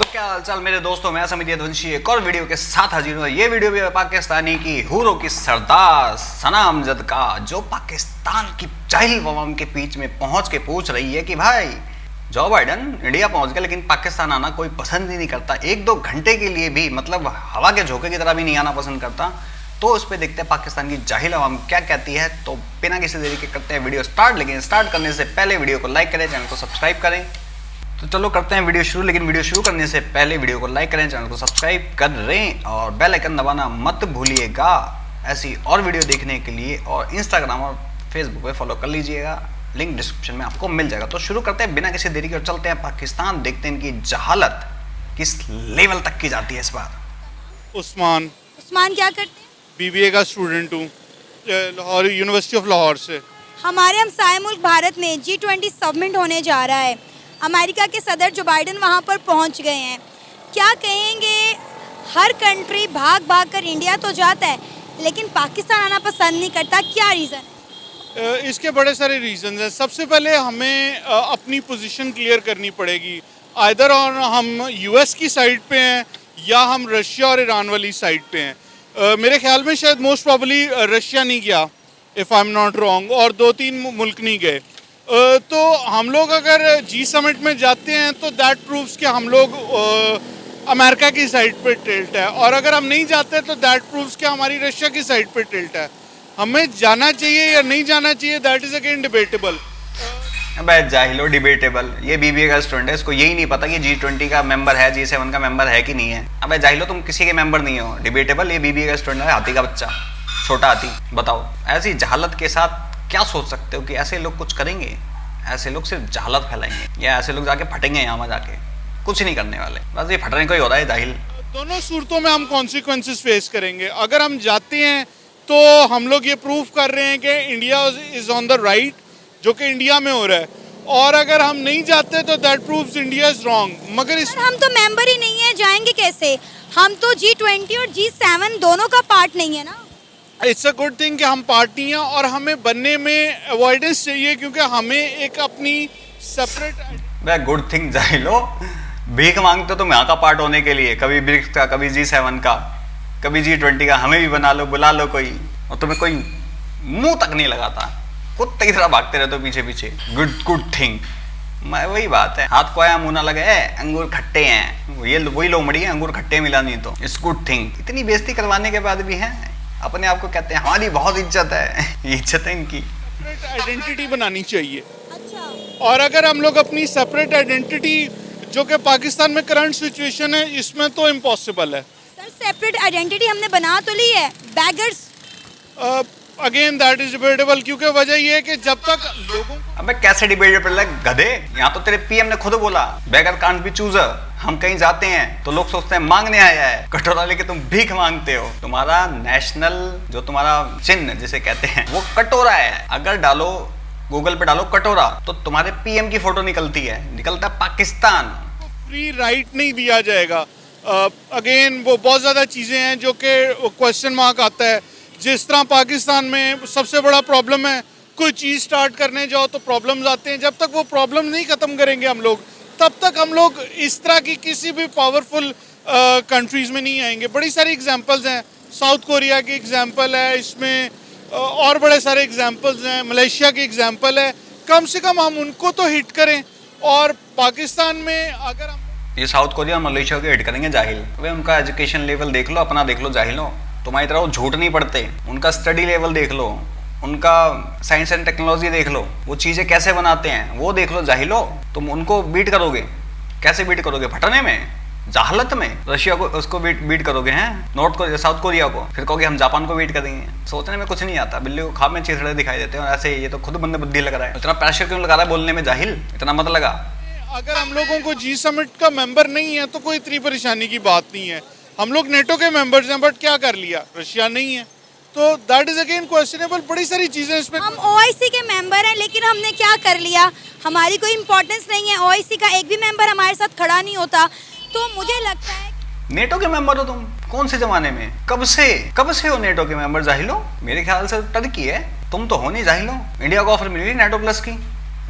तो क्या हालचाल मेरे दोस्तों, मैं समित यदुवंशी एक और वीडियो के साथ हाजिर हूँ। ये वीडियो भी पाकिस्तानी की हूरों की सरदार सना अमजद का, जो पाकिस्तान की जाहिल अवाम के बीच में पहुंच के पूछ रही है कि भाई जो बाइडन इंडिया पहुंच गया लेकिन पाकिस्तान आना कोई पसंद ही नहीं करता, एक दो घंटे के लिए भी, मतलब हवा के झोंके की तरह भी नहीं आना पसंद करता। तो उस पर देखते हैं पाकिस्तान की जाहिल अवाम क्या कहती है। तो बिना किसी देरी के करते हैं वीडियो स्टार्ट, लेकिन स्टार्ट करने से पहले वीडियो को लाइक करें, चैनल को सब्सक्राइब करें। तो चलो करते हैं वीडियो शुरू, लेकिन वीडियो शुरू करने से पहले वीडियो को लाइक करें, चैनल को सब्सक्राइब करें और बेल आइकन दबाना मत भूलिएगा ऐसी और वीडियो देखने के लिए। और इंस्टाग्राम और फेसबुक पे फॉलो कर लीजिएगा, लिंक डिस्क्रिप्शन में आपको मिल जाएगा। तो शुरू करते हैं बिना किसी देरी के और चलते हैं पाकिस्तान, देखते हैं इनकी जहालत किस लेवल तक की जाती है इस बार। उस्मान क्या करते हैं? बीबीए का स्टूडेंट हूँ, लाहौर यूनिवर्सिटी ऑफ लाहौर से। हमारे हमसाए मुल्क भारत में G20 समिट होने जा रहा है। अमेरिका के सदर जो बाइडन वहां पर पहुंच गए हैं। क्या कहेंगे, हर कंट्री भाग भाग कर इंडिया तो जाता है लेकिन पाकिस्तान आना पसंद नहीं करता, क्या रीज़न है? इसके बड़े सारे रीजन हैं। सबसे पहले हमें अपनी पोजीशन क्लियर करनी पड़ेगी, आइदर और हम यूएस की साइड पे हैं या हम रशिया और ईरान वाली साइड पे हैं। मेरे ख्याल में शायद मोस्ट प्रॉब्ली रशिया नहीं गया, if I am not wrong, और 2-3 मुल्क नहीं गए। तो हम लोग अगर जी समिट में जाते हैं तो दैट प्रूव्स कि हम लोग अमेरिका की साइड पे टिल्ट है, और अगर हम नहीं जाते तो दैट प्रूव्स कि हमारी रशिया की साइड पे टिल्ट है। हमें जाना चाहिए या नहीं जाना चाहिए, दैट इज अगेन डिबेटेबल। अबे जाहिलो, डिबेटेबल। ये बीबीए का स्टूडेंट है, इसको यही नहीं पता कि G20 का मेंबर है, G7 का मेंबर है कि नहीं है। अबे जाहिलो, तुम किसी के मेंबर नहीं हो। डिबेटेबल, ये बीबीए का स्टूडेंट है, हाथी का बच्चा, छोटा हाथी। बताओ ऐसी जहालत के साथ क्या सोच सकते हो कि ऐसे लोग कुछ करेंगे? ऐसे लोग सिर्फ जहालत फैलाएंगे, या ऐसे लोग जाके फटेंगे यहाँ जाके, कुछ नहीं करने वाले, बस ये फटने को ही हो रहा है जाहिल। दोनों सूरतों में हम कॉन्सिक्वेंसेस फेस करेंगे। अगर हम जाते हैं तो हम लोग ये प्रूव कर रहे हैं कि India is on the right, जो कि इंडिया में हो रहा है, और अगर हम नहीं जाते तो that proves India is wrong. मगर हम तो मेंबर ही नहीं है, जाएंगे कैसे? हम तो G20 और G7 दोनों का पार्ट नहीं है ना। इट्स अ गुड थिंग कि हम पार्टी हैं, और हमें बनने में अवॉइडेंस चाहिए, क्योंकि हमें एक अपनी सेपरेट। वह गुड थिंग जाहिलो, भीख मांगते हो तुम यहाँ का पार्ट होने के लिए, कभी ब्रिक्स का, कभी G7 का, कभी G20 का। हमें भी बना लो, बुला लो कोई, और तुम्हें कोई मुंह तक नहीं लगाता, कुत्ते की तरह भागते रहते हो पीछे पीछे। गुड थिंग, मैं वही बात है, हाथ को आया मुंह ना लगे, अंगूर खट्टे हैं, ये वही लोमड़ी है, अंगूर खट्टे मिला नहीं तो। It's good thing. इतनी बेइज्जती करवाने के बाद भी है, अपने आप को कहते हैं हमारी बहुत इज्जत है। ये इज्जत है इनकी। सेपरेट आइडेंटिटी बनानी चाहिए। अच्छा, और अगर हम लोग अपनी सेपरेट आइडेंटिटी, जो कि पाकिस्तान में करंट सिचुएशन है, इसमें तो इम्पॉसिबल है। सर सेपरेट आइडेंटिटी हमने बना तो ली है, beggars. Again that is debatable, क्योंकि वजह ये है कि जब तक लोगों को। अबे कैसे डिबेटेबल है गधे? यहाँ तो तेरे पीएम ने खुद बोला, बेगर कांट बी चूजर। हम कहीं जाते हैं तो लोग सोचते हैं मांगने आया है, कटोरा लेके तुम भीख मांगते हो। तुम्हारा नेशनल जो तुम्हारा चिन्ह जिसे कहते हैं वो कटोरा है। अगर डालो गूगल पे डालो कटोरा, तो तुम्हारे पीएम की फोटो निकलती है, निकलता है पाकिस्तान। फ्री राइट नहीं दिया जाएगा। अगेन वो बहुत ज़्यादा चीज़ें हैं जो कि क्वेश्चन मार्क आता है। जिस तरह पाकिस्तान में सबसे बड़ा प्रॉब्लम है, कोई चीज़ स्टार्ट करने जाओ तो प्रॉब्लम्स आते हैं। जब तक वो प्रॉब्लम नहीं ख़त्म करेंगे हम लोग, तब तक हम लोग इस तरह की किसी भी पावरफुल कंट्रीज़ में नहीं आएंगे। बड़ी सारी एग्जांपल्स हैं, साउथ कोरिया की एग्जांपल है इसमें, और बड़े सारे एग्जांपल्स हैं, मलेशिया की एग्जांपल है। कम से कम हम उनको तो हिट करें। और पाकिस्तान में अगर हम ये साउथ कोरिया और मलेशिया के हिट करेंगे जाहिल। वे उनका एजुकेशन लेवल देख लो, अपना देख लो जाहिलो। तुम्हारी तरह वो झूठ नहीं पढ़ते। उनका स्टडी लेवल देख लो, उनका साइंस एंड टेक्नोलॉजी देख लो, वो चीज़ें कैसे बनाते हैं वो देख लो जाहिलो। तुम उनको बीट करोगे, कैसे बीट करोगे? फटने में, जहालत में। रशिया को उसको बीट करोगे हैं, नॉर्थ कोरिया, साउथ कोरिया को, फिर कहोगे हम जापान को बीट करेंगे। सोचने में कुछ नहीं आता, बिल्ली को खाब में चीथड़े दिखाई देते हैं। और ऐसे ये तो खुद बंदे बुद्धि लग रहा है। इतना प्रेशर क्यों लगा रहा है बोलने में जाहिल? इतना मत लगा। अगर हम लोगों को जी समिट का मेंबर नहीं है तो कोई इतनी परेशानी की बात नहीं है। हम लोग नेटो के मेंबर्स हैं, बट क्या कर लिया, रशिया नहीं है, तो दैट इज अगेन क्वेश्चनेबल। बड़ी सारी चीजें इसमें। हम OIC के मेंबर हैं लेकिन हमने क्या कर लिया? हमारी कोई इम्पोर्टेंस नहीं है, OIC का एक भी मेंबर हमारे साथ खड़ा नहीं होता। तो मुझे लगता है नेटो के मेंबर हो तुम? कौन से जमाने में? कब से हो नेटो के मेंबर जाहिलो? मेरे ख्याल से टर्की है, तुम तो हो नहीं जाहिलो। इंडिया को ऑफर मिली नेटो प्लस की,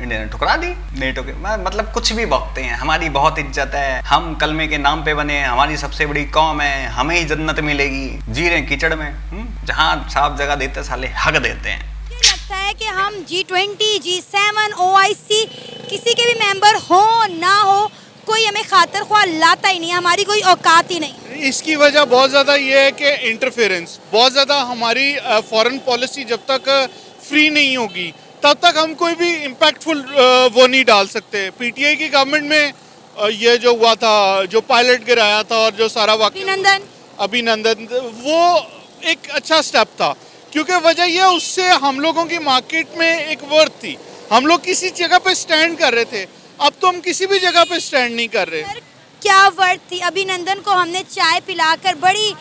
इंडिया ने ठुकरा दी नेटो के। मतलब कुछ भी बकते हैं, हमारी बहुत इज्जत है, हम कलमे के नाम पे बने हैं, हमारी सबसे बड़ी कौम है, हमें ही जन्नत मिलेगी, जी रहे कीचड़ में। जहाँ साफ जगह देते साले हक देते हैं। लगता है कि हम G20, G7, OIC किसी के भी मेंबर हो ना हो, कोई हमें खातिर ख्वाह लाता ही नहीं, हमारी कोई औकात ही नहीं। इसकी वजह बहुत ज़्यादा ये है कि इंटरफेरेंस बहुत ज़्यादा, हमारी फॉरेन पॉलिसी जब तक फ्री नहीं होगी तब तक हम कोई भी इम्पैक्टफुल वो नहीं डाल सकते। पीटीआई की गवर्नमेंट में ये जो हुआ था, जो पायलट गिराया था और जो सारा अभिनंदन, वो एक अच्छा स्टेप था, क्योंकि वजह यह उससे हम लोगों की मार्केट में एक वर्थ थी। हम लोग किसी जगह पे स्टैंड कर रहे थे, अब तो हम किसी भी जगह पे स्टैंड नहीं कर रहे। क्या वर्थ थी? अभिनंदन को हमने चाय पिलाकर बड़ी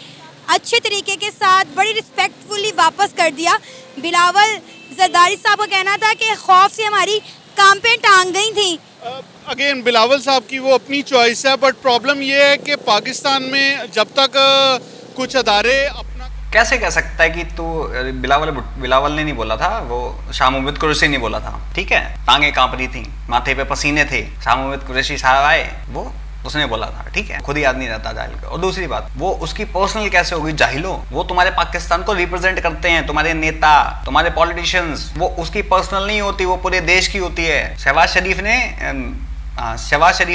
अच्छे तरीके के साथ, बड़ी रिस्पेक्टफुली वापस कर दिया। बिलावल जरदारी साहब का कहना था कि खौफ से हमारी काम पे टांग गई थी। अगेन बिलावल साहब की वो अपनी चॉइस है, बट प्रॉब्लम ये है कि पाकिस्तान में जब तक कुछ अदारे अपना कैसे कह सकता है कि तू बिलावल ने नहीं बोला था, वो शाह मुहम्मद कुरैशी ने बोला था, ठीक है। टांगे कांप रही थी, माथे पे पसीने थे, शाह मुहम्मद कुरैशी साहब आए, वो उसने बोला था, ठीक है। खुद ही याद नहीं रहता जाहिल को। और दूसरी बात, वो उसकी पर्सनल कैसे होगी जाहिलो? वो तुम्हारे पाकिस्तान को रिप्रेजेंट करते हैं, तुम्हारे नेता, तुम्हारे पॉलिटिशियंस, वो उसकी पर्सनल नहीं होती, वो पूरे देश की होती है। शहबाज शरीफ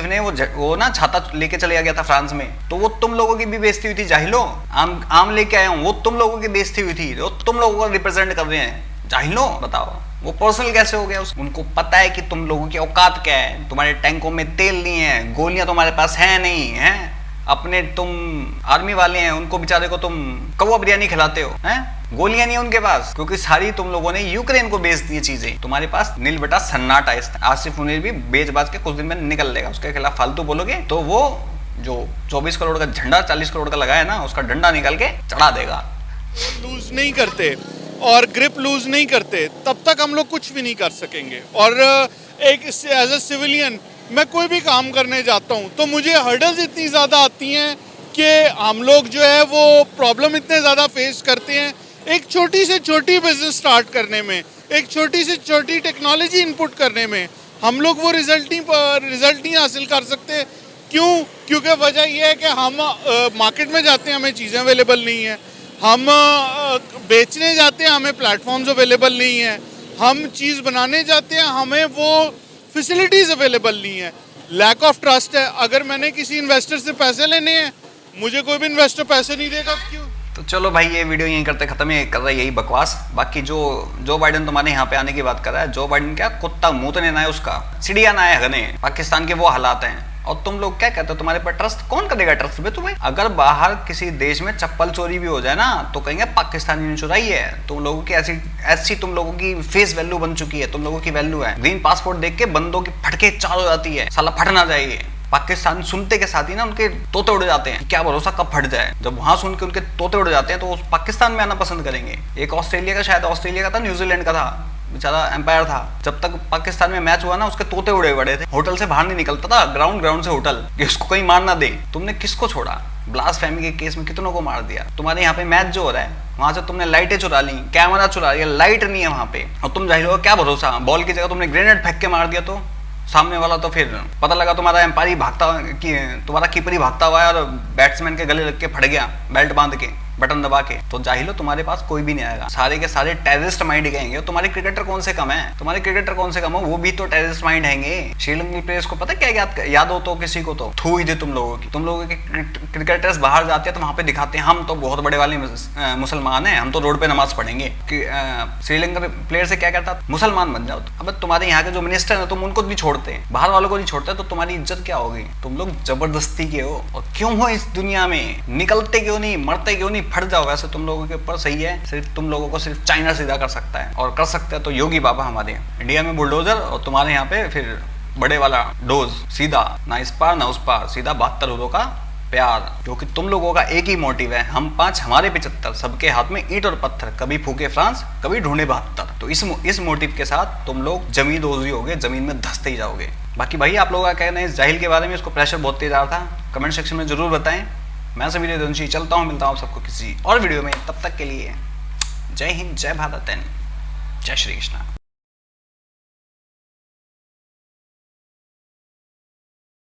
ने वो ना छाता लेके चले गया था फ्रांस में, तो वो तुम लोगों की भी बेइज्जती हुई थी जाहिलो। आम लेके आया हूँ, वो तुम लोगों की बेइज्जती हुई थी, वो तुम लोगों को रिप्रेजेंट कर रहे हैं जाहिलो। बताओ वो पर्सनल कैसे हो गया? उनको पता है कि तुम लोगों की औकात क्या है। तुम्हारे टैंकों में तेल नहीं है, गोलियां तुम्हारे पास है नहीं है, अपने तुम आर्मी वाले हैं, उनको बेचारे को तुम कौवा बिरयानी खिलाते हो, हैं? गोलियां नहीं है उनके पास, क्योंकि सारी तुम लोगों ने यूक्रेन को बेच दी चीजें। तुम्हारे पास नील बेटा सन्नाटा है। आसिफ मुनीर भी बेच बाज के कुछ दिन में निकल लेगा, उसके खिलाफ फालतू बोलोगे तो वो जो 24 करोड़ का झंडा 40 करोड़ का लगा है ना, उसका डंडा निकाल के चढ़ा देगा। लूज नहीं करते और ग्रिप लूज नहीं करते तब तक हम लोग कुछ भी नहीं कर सकेंगे। और एक एज ए सिविलियन मैं कोई भी काम करने जाता हूँ तो मुझे हर्डल्स इतनी ज़्यादा आती हैं कि हम लोग जो है वो प्रॉब्लम इतने ज़्यादा फेस करते हैं। एक छोटी से छोटी बिजनेस स्टार्ट करने में, एक छोटी से छोटी टेक्नोलॉजी इनपुट करने में हम लोग वो रिजल्ट नहीं हासिल कर सकते। क्यों? क्योंकि वजह यह है कि हम मार्केट में जाते हैं, हमें चीज़ें अवेलेबल नहीं है, हम बेचने जाते हैं, हमें प्लेटफॉर्म्स अवेलेबल नहीं है, हम चीज़ बनाने जाते हैं, हमें वो फैसिलिटीज़ अवेलेबल नहीं है। लैक ऑफ ट्रस्ट है। अगर मैंने किसी इन्वेस्टर से पैसे लेने हैं, मुझे कोई भी इन्वेस्टर पैसे नहीं देगा। क्यों? तो चलो भाई, ये वीडियो यहीं करते खत्म ही कर रहा है यही बकवास। बाकी जो बाइडन तुम्हारे यहाँ पे आने की बात कर रहा है, जो बाइडन क्या कुत्ता मुंह ना है उसका, सीढ़िया ना है घने। पाकिस्तान के वो हालात हैं और तुम लोग क्या कहते हो? तुम्हारे पर ट्रस्ट कौन करेगा? ट्रस्ट पे तुम्हें अगर बाहर किसी देश में चप्पल चोरी भी हो जाए ना तो कहेंगे पाकिस्तानी ने चुराई है। तुम लोगों की ऐसी तुम लोगों की फेस वैल्यू बन चुकी है, तुम लोगों की वैल्यू है। ग्रीन पासपोर्ट देख के बंदों की फटके चाल हो जाती है, साला फट ना जाए। पाकिस्तान सुनते के साथ ही ना उनके तोते उड़ जाते हैं, क्या भरोसा कब फट जाए। जब वहां सुन के उनके तोते उड़ जाते हैं तो पाकिस्तान में आना पसंद करेंगे। एक ऑस्ट्रेलिया का, शायद ऑस्ट्रेलिया का था, न्यूजीलैंड का था, बेचारा एम्पायर था, जब तक पाकिस्तान में मैच हुआ ना उसके तोते उड़े पड़े थे। होटल से बाहर नहीं निकलता था, ग्राउंड से होटल, कि उसको कहीं मार ना दे। तुमने किसको छोड़ा? ब्लास्फेमी के केस में कितनों को मार दिया। तुम्हारे यहाँ पे मैच जो हो रहा है वहां से तुमने लाइटें चुरा ली, कैमरा चुरा लिया, लाइट नहीं है वहां पे, और तुम जाहिर हो क्या भरोसा? बॉल की जगह तुमने ग्रेनेड फेंक के मार दिया तो सामने वाला तो फिर पता लगा तुम्हारा एम्पायर ही भागता, कि तुम्हारा कीपर ही भागता हुआ है और बैट्समैन के गले लग के फट गया बेल्ट बांध के, बटन दबा के। तो जाहिलो तुम्हारे पास कोई भी नहीं आएगा, सारे के सारे टेररिस्ट माइंड गएंगे। तुम्हारे क्रिकेटर कौन से कम है? तुम्हारे क्रिकेटर कौन से कम हो? वो भी तो टेररिस्ट माइंड हैंगे। श्रीलंकी प्लेयर्स को पता क्या याद हो तो किसी को तो थू ही थी तुम लोगों की। तुम लोगों के क्रिकेटर्स बाहर जाते हैं तो वहां पे दिखाते हैं हम तो बहुत बड़े वाले मुसलमान हैं, हम तो रोड पे नमाज पढ़ेंगे। श्रीलंका प्लेयर से क्या कहता? मुसलमान बन जाओ। अब तुम्हारे यहाँ के जो मिनिस्टर है तुम उनको नहीं छोड़ते, बाहर वालों को नहीं छोड़ते, तो तुम्हारी इज्जत क्या होगी? तुम लोग जबरदस्ती के हो। और क्यों हो इस दुनिया में? निकलते क्यों नहीं, मरते क्यों नहीं, फट जाओ। वैसे तुम लोगों के ऊपर सही है, सिर्फ तुम लोगों को सिर्फ चाइना सीधा कर सकता है, और कर सकता है तो योगी बाबा हमारे इंडिया में बुलडोजर, और तुम्हारे यहाँ पे फिर बड़े वाला डोज, सीधा ना इस पार ना उस पार, सीधा 72 उरों का प्यार। क्योंकि तुम लोगों का एक ही मोटिव है, हम 5 हमारे 75, सबके हाथ में ईंट और पत्थर, कभी फूके फ्रांस कभी ढूंढे 72। तो इस मोटिव के साथ तुम लोग जमीन दोजी होगे, जमीन में धंसते ही जाओगे। बाकी भाई आप लोगों का कहना है इस जाहिल के बारे में, इसको प्रेशर बहुत तेज आ रहा था, कमेंट सेक्शन में जरूर बताएं। मैं समीर यदुवंशी चलता हूँ, मिलता हूँ सबको किसी और वीडियो में। तब तक के लिए जय हिंद, जय भारत एंड जय श्री कृष्णा।